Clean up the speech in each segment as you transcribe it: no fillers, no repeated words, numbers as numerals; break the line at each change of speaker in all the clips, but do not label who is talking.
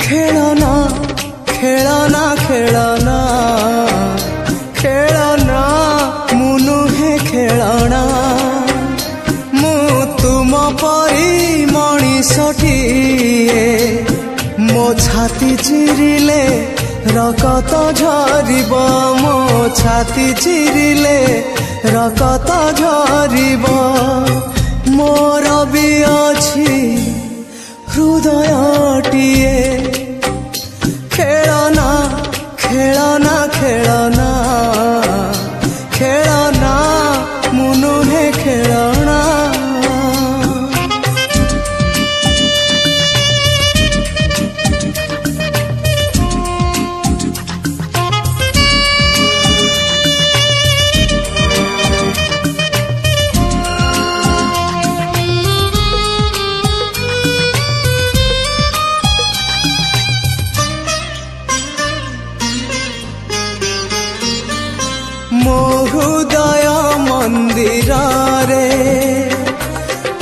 खेलना खेलना खेलना खेलना मु नुहे खेलना मु तुम परी मणिषटिए मो छाती चिरिले रकत झरिब मो छाती चिरिले रकत झरिब मोर भी अछि हृदयटिए खेलना खेलना खेलना खेलना मु नुहे खेलना मो हृदय मंदिर रे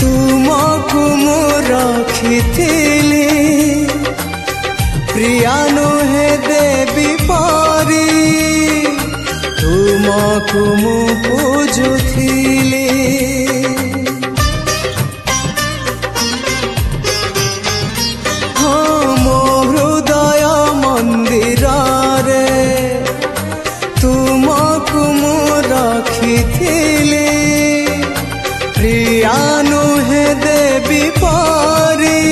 तुमको मु रखिथिली प्रिया नुहे देवी परी तुमको मु पूजुथिली हाँ मो हृदय मंदिर रे तुमको मु रखिथिली प्रिया नुहे देवी परी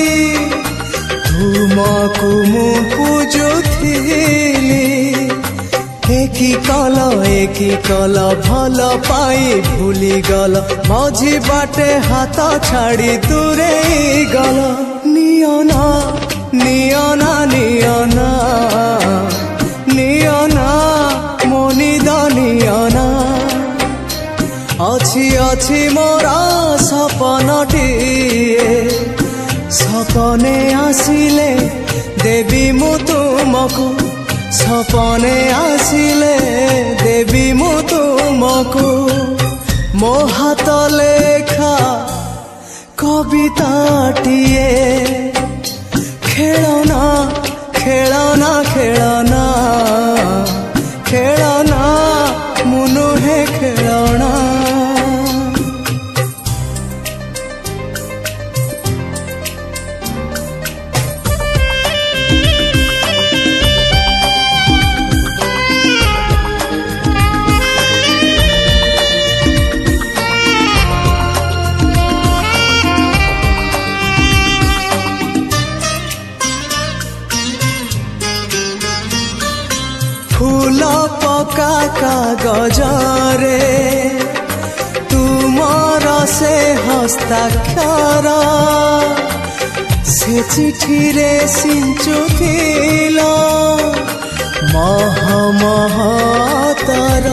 तुमको मु पूजुथिली एकी कल भल पाई भूली गल मझी बाटे हाथ छाड़ी दूरे गल नियना नियना नियना नियना मोनिद नियना अछि अछि मोरा सपनटिए सपने आसिले देवी मु तुमको सपने आसिले देवी मु तुमको मो हाथ लेखा कविताटिए खेलना खेलना खेलना खेलना मु नुहे खेलना फूल पका कागजरे तुमर से हस्ताक्षर से चिठी रे सिंचुथिल मह महतर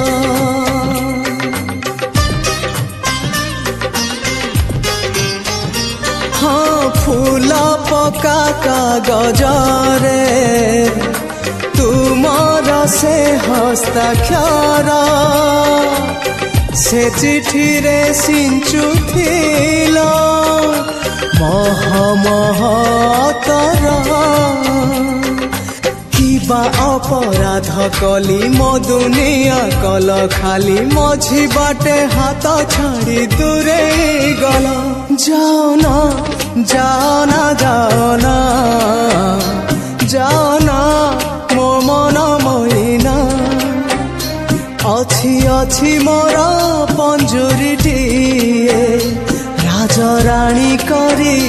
हाँ फूल पका कागजरे तुमर से हस्ताक्षर से चिठी रे सिंचुथिल मह महतर किबा अपराध कली मो दुनिया कल खाली मझी बाटे हाथ छाड़ी दूरे गल जाओना जाओना जाओना जाओना मो मन मोइना अछि अछि मोर पंजुरीटिए राजराणी करी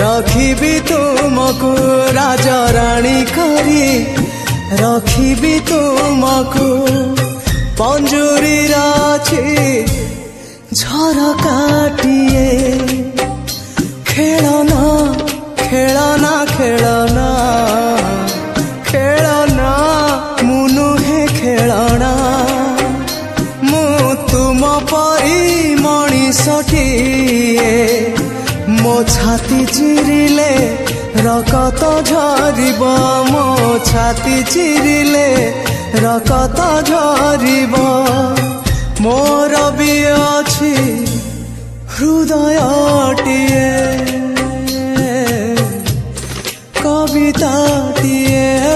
रखिबी तुमको राजराणी करी रखिबी तुमको पंजुरी राछि झरकाटिए खेलना खेलना खेलना खेलना मु नुहे खेलना मु तुम परी मणिषटिए मो छाती चिरिले रकत झरिब मो छाती चिरिले रकत झरिब मोर भी अछि हृदयटिए কবিতাটিয়ে